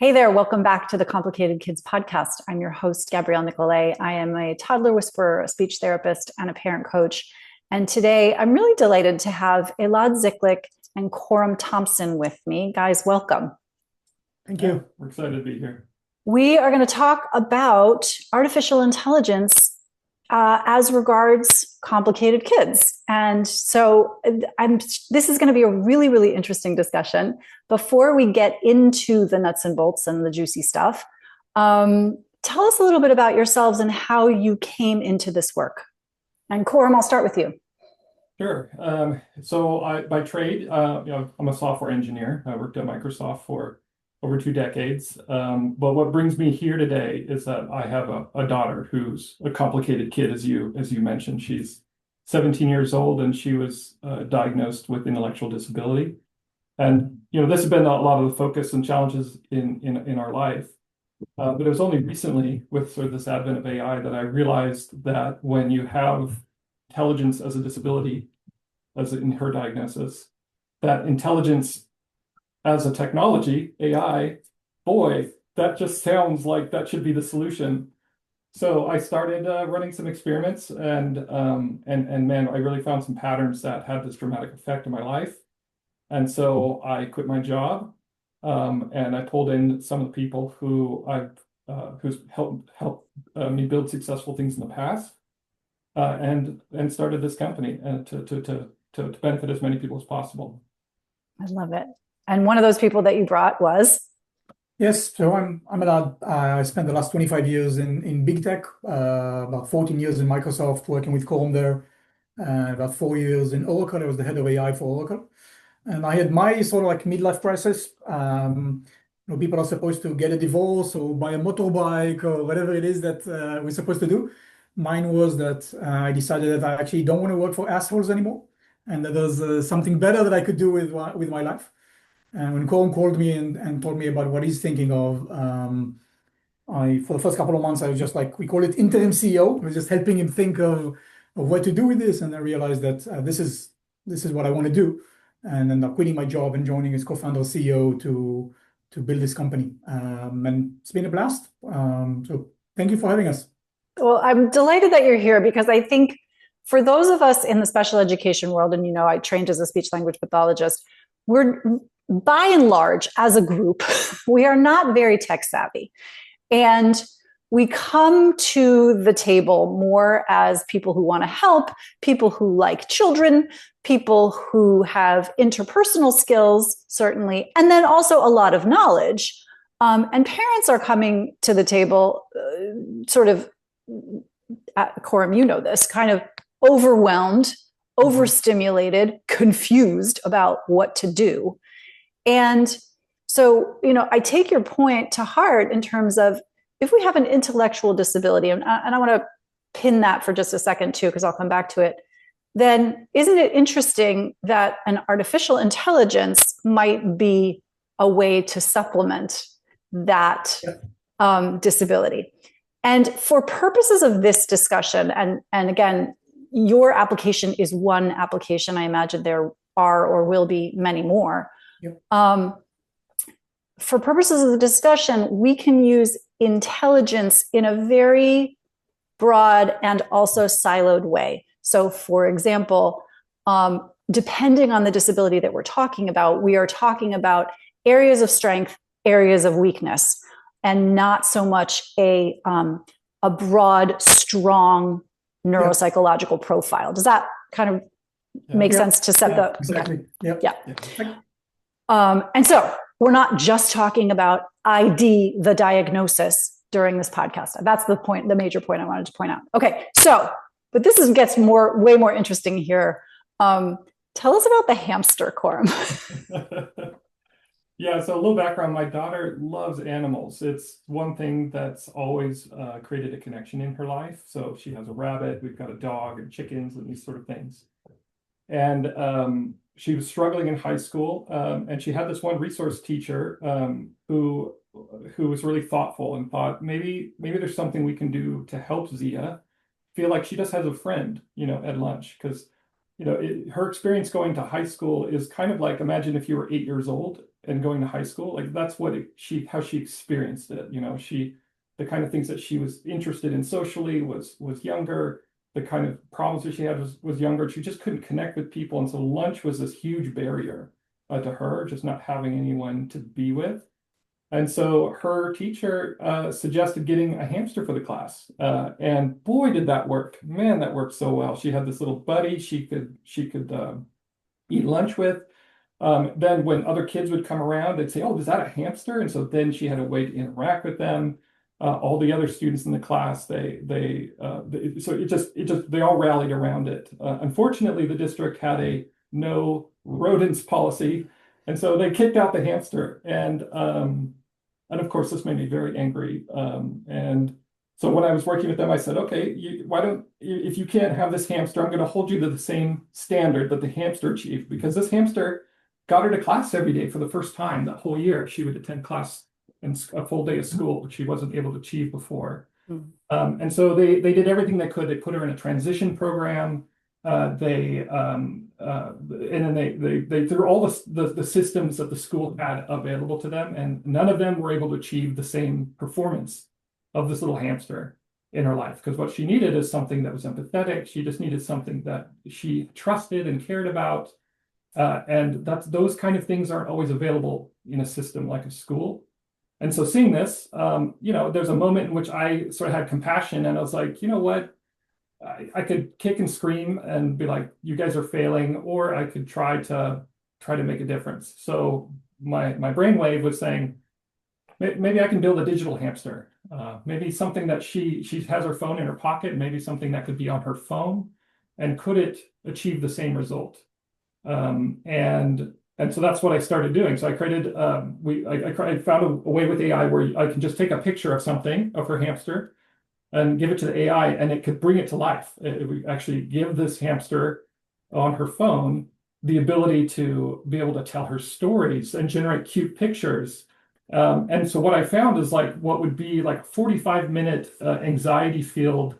Hey there, welcome back to the Complicated Kids podcast. I'm your host, Gabriele Nicolet. I am a toddler whisperer, a speech therapist, and a parent coach. And today I'm really delighted to have Elad Ziklik and Corom Thompson with me. Guys, welcome. Thank you. We're excited to be here. We are going to talk about artificial intelligence as regards complicated kids. And so this is going to be a really, really interesting discussion. Before we get into the nuts and bolts and the juicy stuff, tell us a little bit about yourselves and how you came into this work. And Corom, I'll start with you. Sure. So by trade, I'm a software engineer. I worked at Microsoft for over 2 decades. But what brings me here today is that I have a daughter who's a complicated kid, as you mentioned. She's 17 years old, and she was diagnosed with intellectual disability. And this has been a lot of the focus and challenges in our life. But it was only recently, with sort of this advent of AI, that I realized that when you have intelligence as a disability, as in her diagnosis, that intelligence as a technology, AI, boy, that just sounds like that should be the solution. So I started running some experiments, and man, I really found some patterns that had this dramatic effect in my life. And so I quit my job, and I pulled in some of the people who's helped me build successful things in the past, and started this company to benefit as many people as possible. I love it. And one of those people that you brought was? Yes, so I'm Elad. I spent the last 25 years in big tech, about 14 years in Microsoft working with Corom there, about 4 years in Oracle. I was the head of AI for Oracle. And I had my sort of like midlife crisis. People are supposed to get a divorce or buy a motorbike or whatever it is that we're supposed to do. Mine was that I decided that I actually don't want to work for assholes anymore, and that there's something better that I could do with my life. And when Corom called me and told me about what he's thinking of, for the first couple of months, I was just like, we call it interim CEO. I was just helping him think of what to do with this. And I realized that this is what I want to do. And ended up quitting my job and joining as co-founder CEO to build this company. And it's been a blast. So thank you for having us. Well, I'm delighted that you're here, because I think for those of us in the special education world, and I trained as a speech language pathologist, we're by and large, as a group, we are not very tech savvy. And we come to the table more as people who want to help, people who like children, people who have interpersonal skills, certainly, and then also a lot of knowledge. And parents are coming to the table sort of, Corom, this, kind of overwhelmed, overstimulated, confused about what to do. And so, I take your point to heart in terms of, if we have an intellectual disability, and I want to pin that for just a second too, because I'll come back to it, then isn't it interesting that an artificial intelligence might be a way to supplement that disability? And for purposes of this discussion, and again, your application is one application. I imagine there are or will be many more. Yep. For purposes of the discussion, we can use intelligence in a very broad and also siloed way. So, for example, depending on the disability that we're talking about, we are talking about areas of strength, areas of weakness, and not so much a broad, strong neuropsychological profile. Does that kind of make sense to set the... Exactly. Yeah. And so we're not just talking about ID, the diagnosis, during this podcast. That's the point, the major point I wanted to point out. Okay, so, but this gets way more interesting here. Tell us about the hamster, Corom. Yeah, so a little background. My daughter loves animals. It's one thing that's always created a connection in her life. So she has a rabbit, we've got a dog and chickens and these sort of things. And she was struggling in high school, and she had this one resource teacher who was really thoughtful and thought maybe there's something we can do to help Zia feel like she just has a friend, at lunch. Because her experience going to high school is kind of like, imagine if you were 8 years old and going to high school, like that's what how she experienced it. The kind of things that she was interested in socially was younger. The kind of problems that she had was younger. She just couldn't connect with people. And so lunch was this huge barrier to her, just not having anyone to be with. And so her teacher suggested getting a hamster for the class. And boy, did that work. Man, that worked so well. She had this little buddy she could eat lunch with. Then when other kids would come around, they'd say, "Oh, is that a hamster?" And so then she had a way to interact with them. All the other students in the class, they all rallied around it. Unfortunately, the district had a no rodents policy, and so they kicked out the hamster. And of course, this made me very angry. And so when I was working with them, I said, "Okay, if you can't have this hamster, I'm going to hold you to the same standard that the hamster achieved, because this hamster got her to class every day for the first time that whole year. She would attend class and a full day of school, which she wasn't able to achieve before." And so they did everything they could. They put her in a transition program. And then they threw all the systems that the school had available to them, and none of them were able to achieve the same performance of this little hamster in her life. Because what she needed is something that was empathetic. She just needed something that she trusted and cared about. And those kind of things aren't always available in a system like a school. And so seeing this, there's a moment in which I sort of had compassion, and I was like, you know what? I could kick and scream and be like, "You guys are failing," or I could try to make a difference. So my brainwave was saying, maybe I can build a digital hamster. Maybe something that she has her phone in her pocket, maybe something that could be on her phone, and could it achieve the same result? And so that's what I started doing. So I created, I found a way with AI where I can just take a picture of something, of her hamster, and give it to the AI, and it could bring it to life. It would actually give this hamster on her phone the ability to be able to tell her stories and generate cute pictures. And so what I found is like what would be like a 45-minute anxiety-filled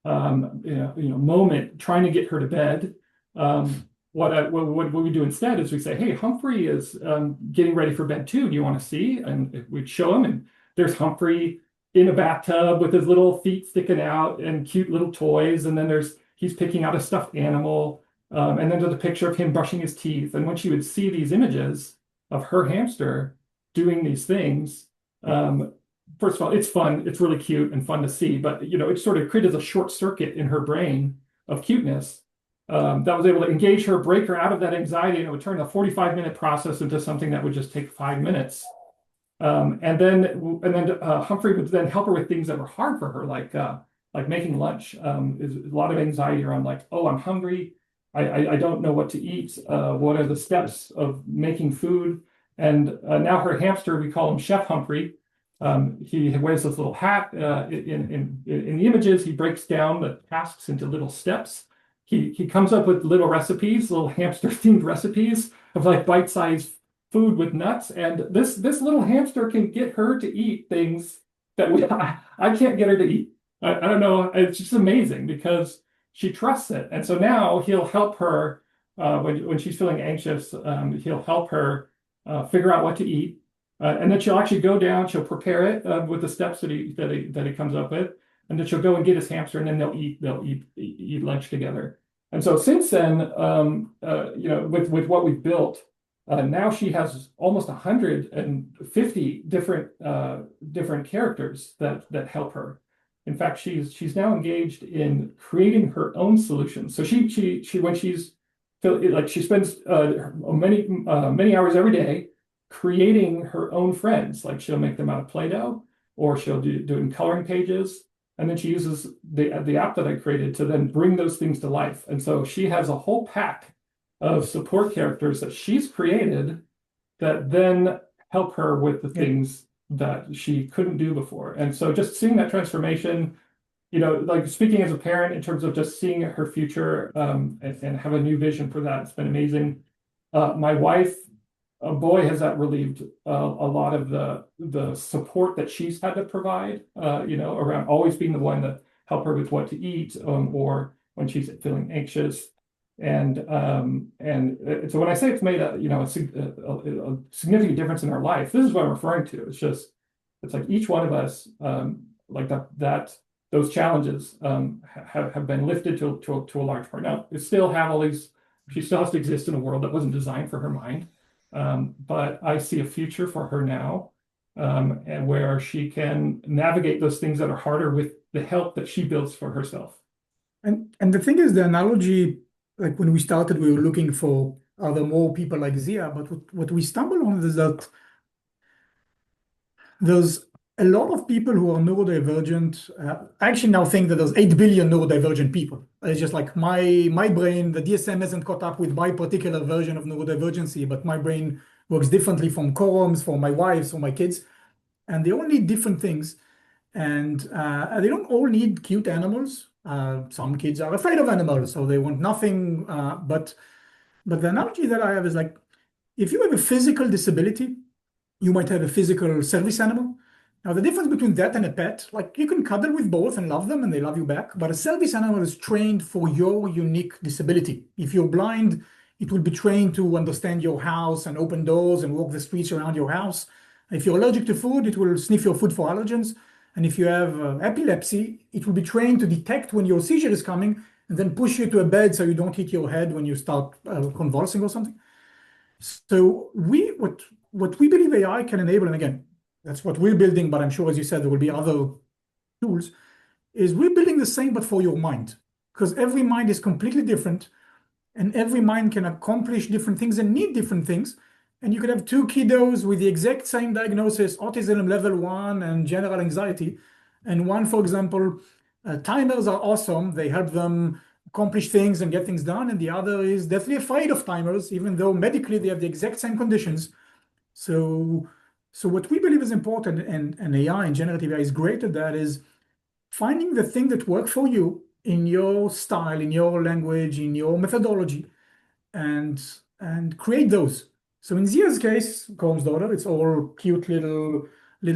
moment trying to get her to bed. What we do instead is we say, "Hey, Humphrey is getting ready for bed too. Do you want to see?" And we'd show him, and there's Humphrey in a bathtub with his little feet sticking out and cute little toys. And then he's picking out a stuffed animal. And then there's a picture of him brushing his teeth. And when she would see these images of her hamster doing these things, first of all, it's fun. It's really cute and fun to see. But it sort of created a short circuit in her brain of cuteness that was able to engage her, break her out of that anxiety, and it would turn a 45-minute process into something that would just take 5 minutes. And then Humphrey would then help her with things that were hard for her, like making lunch. Is a lot of anxiety around like, "Oh, I'm hungry. I don't know what to eat. What are the steps of making food?" And now her hamster, we call him Chef Humphrey. He wears this little hat. In the images, he breaks down the tasks into little steps. He comes up with little recipes, little hamster-themed recipes of like bite-sized food with nuts. And this little hamster can get her to eat things that I can't get her to eat. I don't know. It's just amazing because she trusts it. And so now he'll help her when she's feeling anxious. He'll help her figure out what to eat. And then she'll actually go down, she'll prepare it with the steps that he comes up with. And then she'll go and get his hamster, and then they'll eat lunch together. And so since then, with what we've built, now she has almost 150 different characters that help her. In fact, she's now engaged in creating her own solutions. So she when she spends many hours every day creating her own friends. Like she'll make them out of Play-Doh, or she'll do it in coloring pages. And then she uses the app that I created to then bring those things to life. And so she has a whole pack of support characters that she's created that then help her with the things that she couldn't do before. And so just seeing that transformation, like speaking as a parent in terms of just seeing her future and have a new vision for that, it's been amazing. My wife, boy, has that relieved a lot of the support that she's had to provide, around always being the one to help her with what to eat, or when she's feeling anxious. So when I say it's made a significant difference in our life, this is what I'm referring to. It's like each one of us, like those challenges have been lifted to a large part. Now, it still have all these. She still has to exist in a world that wasn't designed for her mind. But I see a future for her now, and where she can navigate those things that are harder with the help that she builds for herself. And the thing is, the analogy, like when we started, we were looking for are there more people like Zia, but what we stumbled on is that there's a lot of people who are neurodivergent. I actually now think that there's 8 billion neurodivergent people. It's just like my brain, the DSM hasn't caught up with my particular version of neurodivergency, but my brain works differently from Corom's, for my wife's, for my kids. And they all need different things. And they don't all need cute animals. Some kids are afraid of animals, so they want nothing. But the analogy that I have is like, if you have a physical disability, you might have a physical service animal. Now, the difference between that and a pet, like you can cuddle with both and love them and they love you back, but a service animal is trained for your unique disability. If you're blind, it will be trained to understand your house and open doors and walk the streets around your house. If you're allergic to food, it will sniff your food for allergens. And if you have epilepsy, it will be trained to detect when your seizure is coming and then push you to a bed so you don't hit your head when you start convulsing or something. So what we believe AI can enable, and again, that's what we're building, but I'm sure, as you said, there will be other tools, is we're building the same, but for your mind. Because every mind is completely different, and every mind can accomplish different things and need different things. And you could have 2 kiddos with the exact same diagnosis, autism level 1 and general anxiety. And one, for example, timers are awesome. They help them accomplish things and get things done. And the other is deathly afraid of timers, even though medically they have the exact same conditions. So what we believe is important, and AI and generative AI is great at that, is finding the thing that works for you in your style, in your language, in your methodology, and create those. So in Zia's case, Corom's daughter, it's all cute little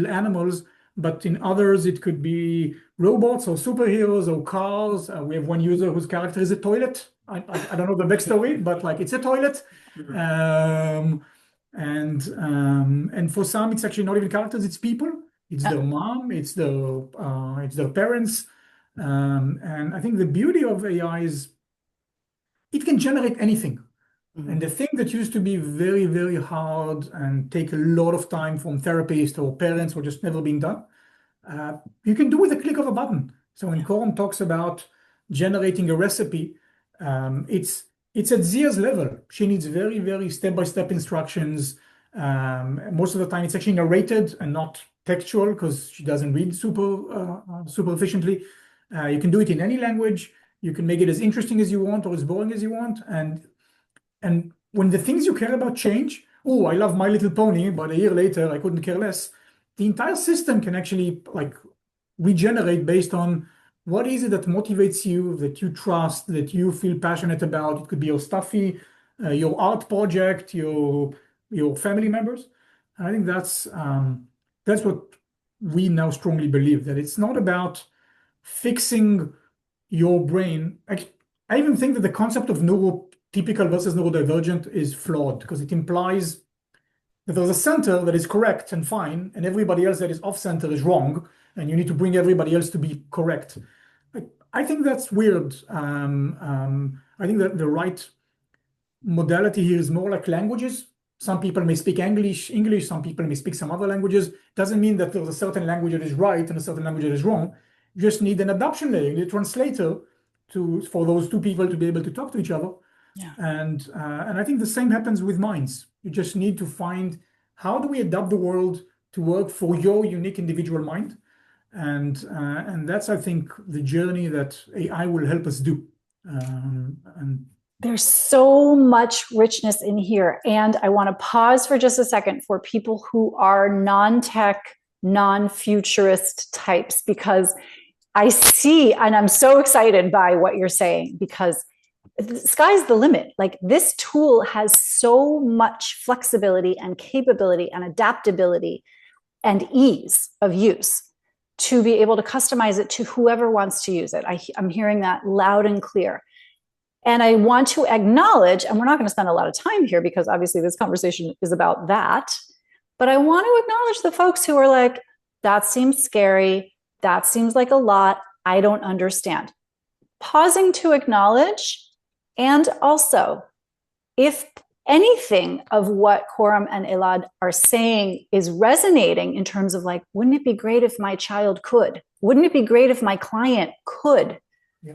animals. But in others, it could be robots or superheroes or cars. We have one user whose character is a toilet. I don't know the backstory, but like it's a toilet. And for some, it's actually not even characters; it's people. It's their mom. It's their parents. And I think the beauty of AI is it can generate anything. And the thing that used to be very, very hard and take a lot of time from therapists or parents or just never being done, you can do with a click of a button. So when Corom talks about generating a recipe, it's at Zia's level. She needs very, very step-by-step instructions. Most of the time, it's actually narrated and not textual because she doesn't read super efficiently. You can do it in any language. You can make it as interesting as you want or as boring as you want. And when the things you care about change, oh, I love My Little Pony, but a year later, I couldn't care less. The entire system can actually like regenerate based on what is it that motivates you, that you trust, that you feel passionate about. It could be your stuffy, your art project, your family members. And I think that's what we now strongly believe, that it's not about fixing your brain. I even think that the concept of neurotypical versus neurodivergent is flawed because it implies that there's a center that is correct and fine, and everybody else that is off center is wrong, and you need to bring everybody else to be correct. I think that's weird. I think that the right modality here is more like languages. Some people may speak English, some people may speak some other languages. Doesn't mean that there's a certain language that is right and a certain language that is wrong. You just need an adaptation layer, you need a translator for those 2 people to be able to talk to each other. Yeah. And I think the same happens with minds. You just need to find how do we adapt the world to work for your unique individual mind. And that's, I think, the journey that AI will help us do. And there's so much richness in here. And I want to pause for just a second for people who are non-tech, non-futurist types, because I see, and I'm so excited by what you're saying, because the sky's the limit. Like this tool has so much flexibility and capability and adaptability and ease of use to be able to customize it to whoever wants to use it. I'm hearing that loud and clear. And I want to acknowledge, and we're not going to spend a lot of time here because obviously this conversation is about that, but I want to acknowledge the folks who are like, that seems scary. That seems like a lot. I don't understand. Pausing to acknowledge. And also, if anything of what Corom and Elad are saying is resonating in terms of like, wouldn't it be great if my child could? Wouldn't it be great if my client could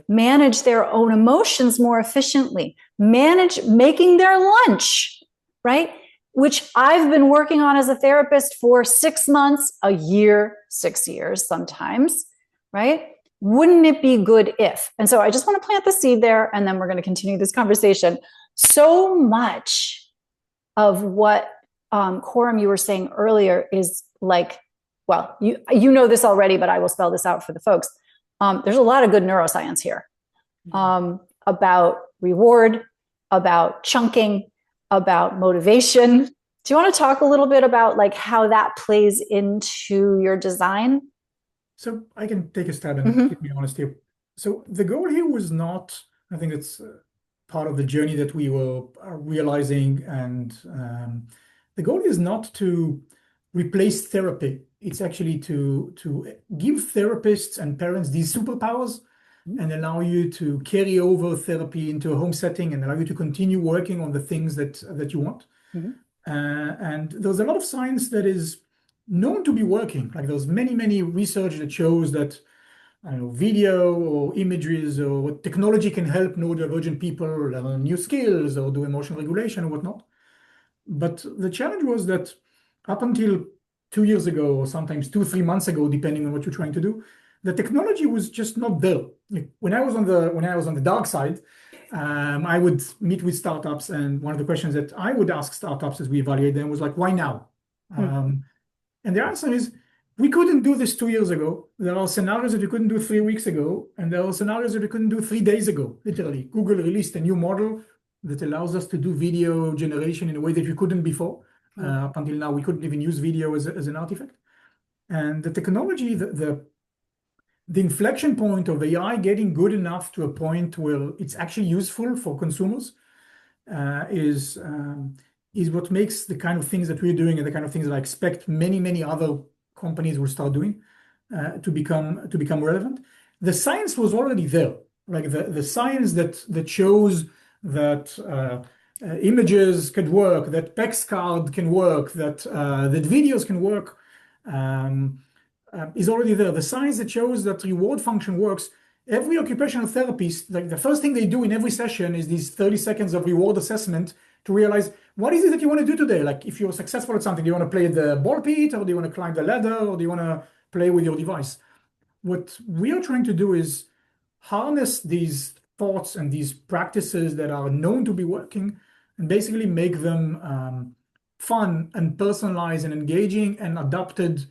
manage their own emotions more efficiently, manage making their lunch, right? Which I've been working on as a therapist for 6 months, a year, 6 years sometimes, right? Wouldn't it be good if? And so I just want to plant the seed there, and then we're going to continue this conversation. So much of what Corom, you were saying earlier is like, well, you know this already, but I will spell this out for the folks. There's a lot of good neuroscience here about reward, about chunking, about motivation. Do you want to talk a little bit about like how that plays into your design? So I can take a stab and keep me honest here. So the goal here was not, I think it's part of the journey that we were realizing, and the goal is not to replace therapy. It's actually to give therapists and parents these superpowers and allow you to carry over therapy into a home setting and allow you to continue working on the things that you want. And there's a lot of science that is known to be working. Like there's many research that shows that, I don't know, video or images or technology can help neurodivergent people learn new skills or do emotional regulation or whatnot. But the challenge was that up until 2 years ago, or sometimes 2-3 months ago, depending on what you're trying to do, the technology was just not there. When I was on the dark side, I would meet with startups, and one of the questions that I would ask startups as we evaluate them was like, why now? And the answer is, we couldn't do this 2 years ago. There are scenarios that we couldn't do 3 weeks ago, and there are scenarios that we couldn't do 3 days ago. Literally, Google released a new model that allows us to do video generation in a way that we couldn't before. Up until now, we couldn't even use video as an artifact. And the technology, the inflection point of AI getting good enough to a point where it's actually useful for consumers is what makes the kind of things that we're doing and the kind of things that I expect many other companies will start doing to become relevant. The science was already there, like the science that shows that images could work, that text card can work, that videos can work, is already there. The science that shows that reward function works. Every occupational therapist, like the first thing they do in every session is these 30 seconds of reward assessment to realize what is it that you want to do today. Like if you're successful at something, do you want to play the ball pit, or do you want to climb the ladder, or do you want to play with your device? What we are trying to do is harness these thoughts and these practices that are known to be working and basically make them fun and personalized and engaging and adapted.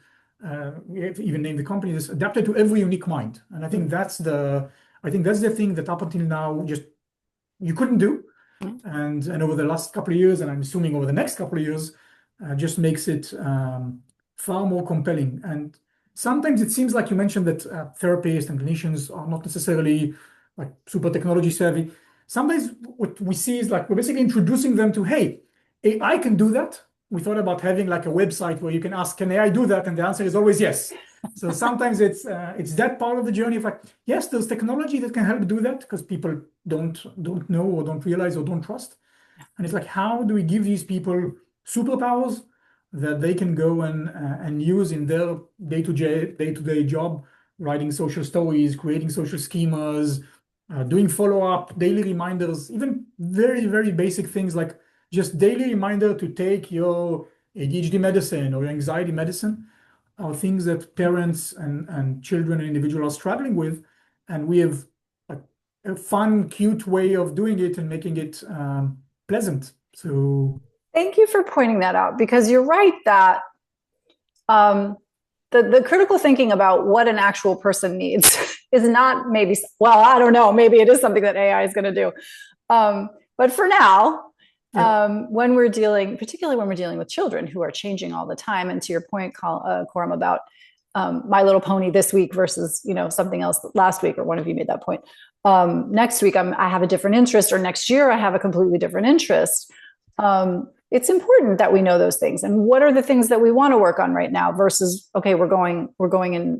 We have even named the company this, adapted to every unique mind. And I think that's the thing that up until now just you couldn't do. And over the last couple of years, and I'm assuming over the next couple of years, just makes it far more compelling. And sometimes it seems like you mentioned that therapists and clinicians are not necessarily like super technology savvy. Sometimes what we see is like we're basically introducing them to, hey, AI can do that. We thought about having like a website where you can ask, can AI do that? And the answer is always yes. So sometimes it's that part of the journey of like, yes, there's technology that can help do that because people don't know or don't realize or don't trust. And it's like, how do we give these people superpowers that they can go and use in their day-to-day job, writing social stories, creating social schemas, doing follow-up, daily reminders, even very basic things like just daily reminder to take your ADHD medicine or your anxiety medicine are things that parents and children and individuals are struggling with. And we have a fun, cute way of doing it and making it pleasant. So thank you for pointing that out, because you're right that the critical thinking about what an actual person needs is not maybe, well, I don't know, maybe it is something that AI is going to do. But for now, when we're dealing, particularly when we're dealing with children who are changing all the time, and to your point, Corom, about My Little Pony this week versus, something else last week, or one of you made that point. Next week, I have a different interest, or next year I have a completely different interest. It's important that we know those things, and what are the things that we want to work on right now versus, okay, we're going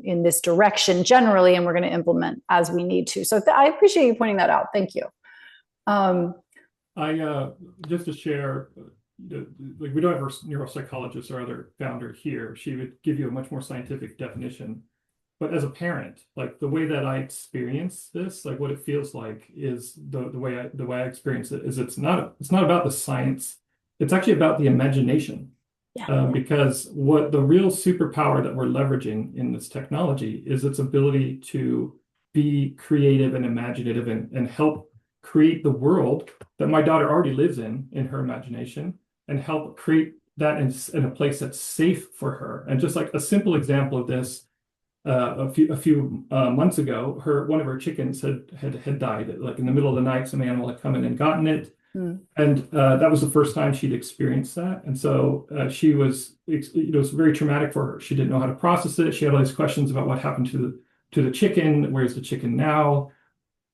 in this direction generally, and we're going to implement as we need to. So I appreciate you pointing that out. Thank you. I just to share, like, we don't have a neuropsychologist or other founder here. She would give you a much more scientific definition. But as a parent, like, the way that I experience this, like what it feels like is the way I experience it is it's not about the science. It's actually about the imagination. Yeah. Because what the real superpower that we're leveraging in this technology is its ability to be creative and imaginative and help create the world that my daughter already lives in her imagination, and help create that in a place that's safe for her. And just like a simple example of this, a few months ago, one of her chickens had died. Like in the middle of the night, some animal had come in and gotten it. And that was the first time she'd experienced that. And so she was, it was very traumatic for her. She didn't know how to process it. She had all these questions about what happened to the chicken. Where's the chicken now?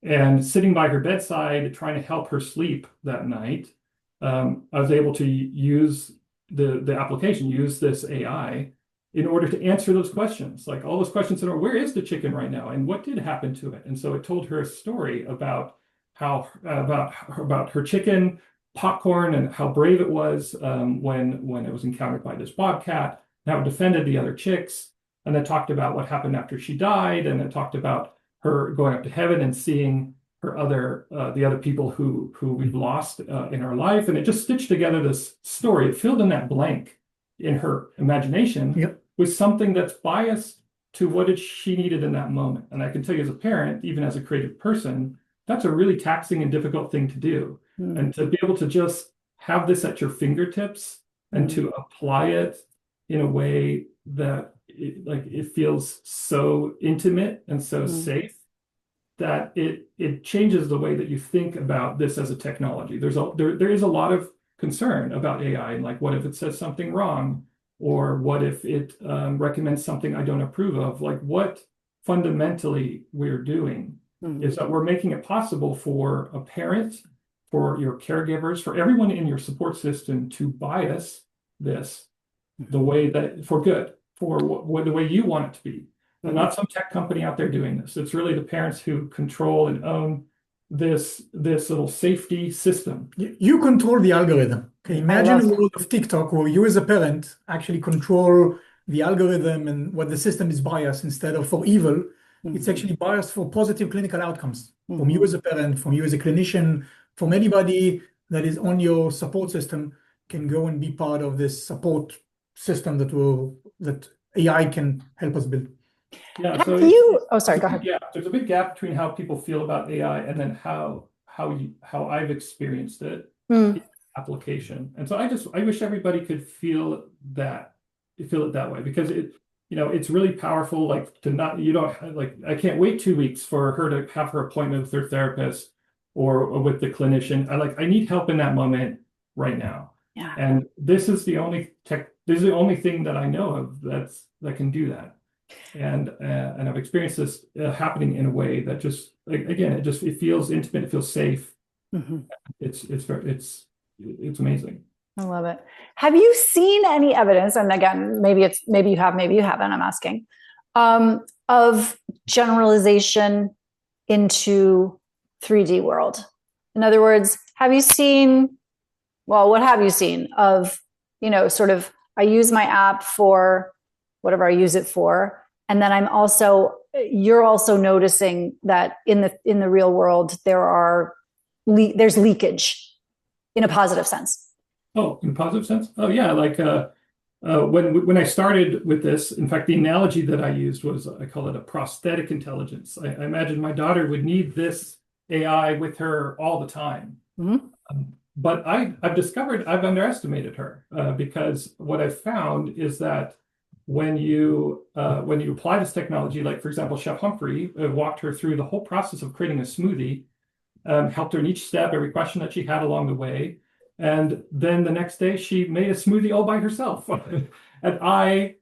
And sitting by her bedside, trying to help her sleep that night, I was able to use the application, use this AI in order to answer those questions. Like all those questions that are, where is the chicken right now? And what did happen to it? And so it told her a story about about her chicken, Popcorn, and how brave it was when it was encountered by this bobcat, and how it defended the other chicks. And then talked about what happened after she died, and then talked about her going up to heaven and seeing her the other people who we've lost in our life. And it just stitched together this story. It filled in that blank in her imagination with something that's biased to what she needed in that moment. And I can tell you, as a parent, even as a creative person, that's a really taxing and difficult thing to do. And to be able to just have this at your fingertips and to apply it in a way that it feels so intimate and so safe that it changes the way that you think about this as a technology. There is a lot of concern about AI, and like, what if it says something wrong, or what if it recommends something I don't approve of? Like, what fundamentally we're doing is that we're making it possible for a parent, for your caregivers, for everyone in your support system to bias this the way that, for good, for the way you want it to be. And not some tech company out there doing this. It's really the parents who control and own this little safety system. You control the algorithm. Okay, imagine a world of TikTok where you as a parent actually control the algorithm and what the system is biased instead of for evil. It's actually biased for positive clinical outcomes from you as a parent, from you as a clinician, from anybody that is on your support system can go and be part of this support system that AI can help us build. Yeah. Sorry, go ahead. Yeah, there's a big gap between how people feel about AI and then how I've experienced it in application. And so I wish everybody could feel it that way, because it's really powerful. Like, I can't wait 2 weeks for her to have her appointment with her therapist or with the clinician. I need help in that moment right now. Yeah. And this is the only thing that I know of that can do that. And I've experienced this happening in a way that just, again, it feels intimate, it feels safe. It's amazing. I love it. Have you seen any evidence? And again, maybe you have, maybe you haven't, I'm asking, of generalization into 3D world? In other words, what have you seen of, sort of, I use my app for whatever I use it for, and then you're also noticing that in the real world there's leakage in a positive sense. Oh, in a positive sense? Oh, yeah. Like when I started with this, in fact, the analogy that I used was, I call it a prosthetic intelligence. I imagine my daughter would need this AI with her all the time. But I've discovered I've underestimated her because what I've found is that when you apply this technology, like, for example, Chef Humphrey walked her through the whole process of creating a smoothie, helped her in each step, every question that she had along the way. And then the next day she made a smoothie all by herself. And I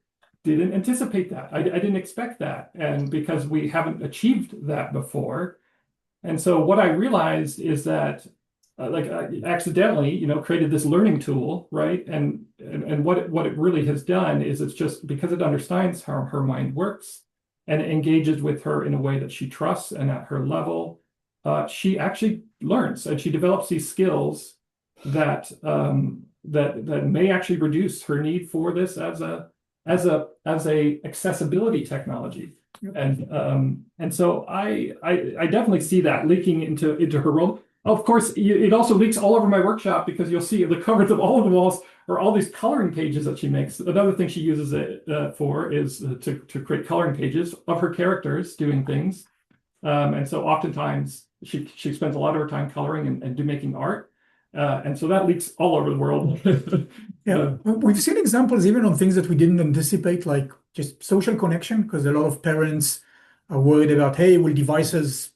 didn't anticipate that. I didn't expect that. And because we haven't achieved that before. And so what I realized is that I accidentally, created this learning tool, right? And what it really has done is it's just because it understands how her mind works and it engages with her in a way that she trusts and at her level, she actually learns and she develops these skills that that may actually reduce her need for this as a accessibility technology. And so I definitely see that leaking into her world. Of course, it also leaks all over my workshop because you'll see the covers of all of the walls are all these coloring pages that she makes. Another thing she uses it for is to create coloring pages of her characters doing things. And so oftentimes she spends a lot of her time coloring and making art. And so that leaks all over the world. Yeah, we've seen examples even on things that we didn't anticipate, like just social connection, because a lot of parents are worried about, hey, will devices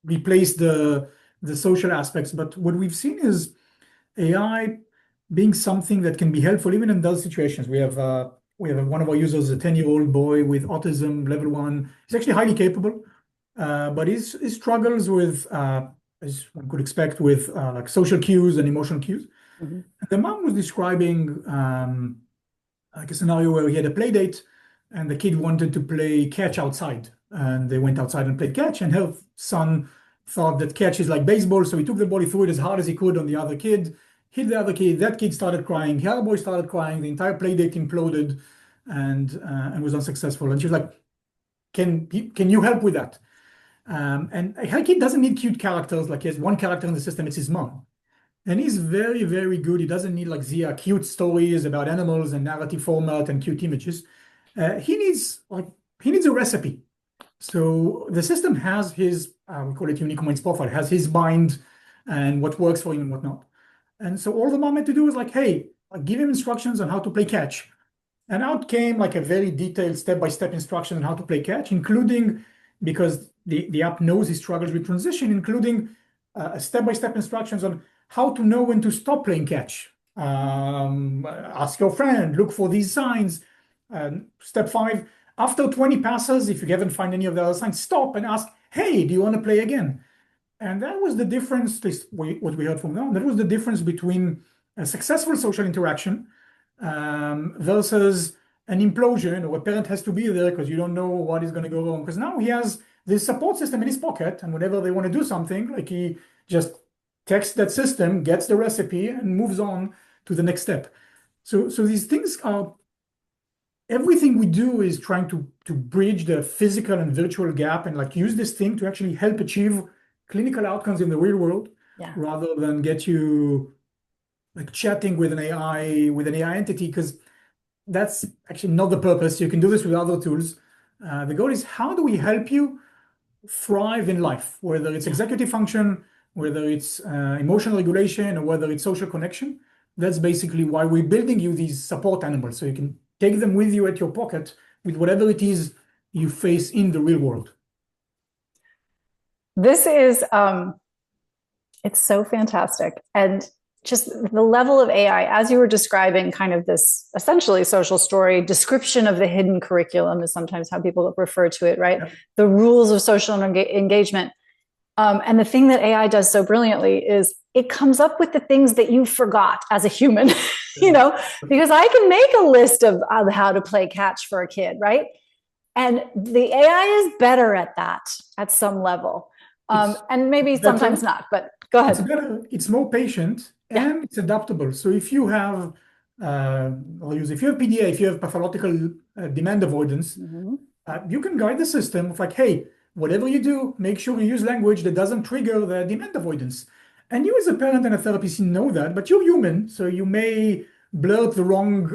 replace the social aspects? But what we've seen is AI being something that can be helpful even in those situations. We have one of our users, a 10-year-old boy with autism level 1. He's actually highly capable, but he struggles with, as one could expect, with like social cues and emotional cues. Mm-hmm. The mom was describing like a scenario where he had a play date and the kid wanted to play catch outside. And they went outside and played catch, and her son thought that catch is like baseball. So he took the ball, he threw it as hard as he could on the other kid, hit the other kid. That kid started crying. The other boy started crying. The entire play date imploded and was unsuccessful. And she was like, can you help with that? And her kid doesn't need cute characters. Like he has one character in the system, it's his mom. And he's very, very good. He doesn't need like Zia cute stories about animals and narrative format and cute images. He needs a recipe. So the system has his, we call it unique minds profile, has his mind and what works for him and what not. And so all the mom had to do was like, hey, give him instructions on how to play catch. And out came like a very detailed step-by-step instruction on how to play catch, including, because the app knows he struggles with transition, including step-by-step instructions on how to know when to stop playing catch. Ask your friend, look for these signs. Step 5, after 20 passes, if you haven't found any of the other signs, stop and ask, hey, do you want to play again? And that was the difference, at least what we heard from them, that was the difference between a successful social interaction versus an implosion, or a parent has to be there because you don't know what is going to go wrong. Because now he has this support system in his pocket, and whenever they want to do something, like he just texts that system, gets the recipe, and moves on to the next step. So these things are, everything we do is trying to bridge the physical and virtual gap and like use this thing to actually help achieve clinical outcomes in the real world, rather than get you like chatting with an AI entity, because that's actually not the purpose. You can do this with other tools. The goal is, how do we help you thrive in life, whether it's executive function, whether it's emotional regulation, or whether it's social connection. That's basically why we're building you these support animals, so you can take them with you at your pocket with whatever it is you face in the real world. This is, it's so fantastic. And just the level of AI, as you were describing kind of this essentially social story, description of the hidden curriculum is sometimes how people refer to it, right? Yeah. The rules of social engagement. And the thing that AI does so brilliantly is it comes up with the things that you forgot as a human, because I can make a list of how to play catch for a kid, right? And the AI is better at that at some level. And maybe sometimes not, but go ahead. It's better, it's more patient, and it's adaptable. So if you have, if you have PDA, if you have pathological demand avoidance, you can guide the system of like, hey, whatever you do, make sure you use language that doesn't trigger the demand avoidance. And you as a parent and a therapist, you know that, but you're human, so you may blurt the wrong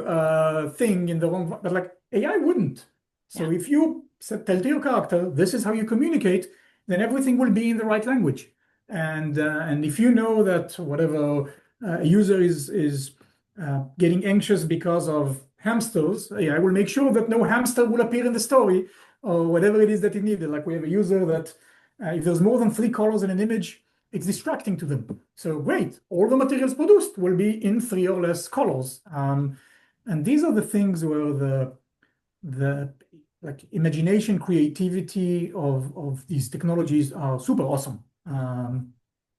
thing in the wrong, but like AI wouldn't. So if you tell to your character, this is how you communicate, then everything will be in the right language. And if you know that whatever a user is getting anxious because of hamsters, I will make sure that no hamster will appear in the story, or whatever it is that it needed. Like we have a user that if there's more than 3 colors in an image, it's distracting to them. So great, all the materials produced will be in 3 or less colors. And these are the things where the like imagination, creativity of these technologies are super awesome.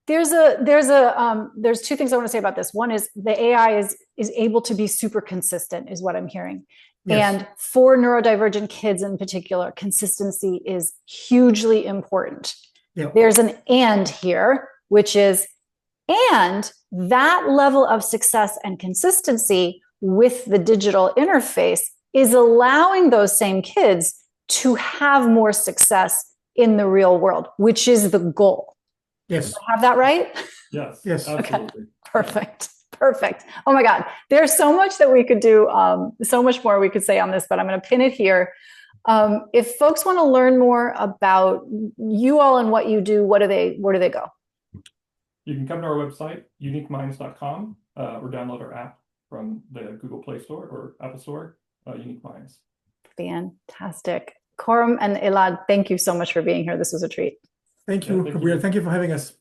There's two things I want to say about this. One is the AI is able to be super consistent, is what I'm hearing. Yes. And for neurodivergent kids in particular, consistency is hugely important. Yeah. There's an and here, which is, and that level of success and consistency with the digital interface is allowing those same kids to have more success in the real world, which is the goal. Yes. Do I have that right? Yes. Yes. Absolutely. Okay. Perfect. Perfect. Oh my God. There's so much that we could do, so much more we could say on this, but I'm going to pin it here. If folks want to learn more about you all and what you do, where do they go? You can come to our website, uniqueminds.com, or download our app from the Google Play Store or Apple Store, Unique Minds. Fantastic. Corom and Elad, thank you so much for being here. This was a treat. Thank you, Gabriele. Thank you for having us.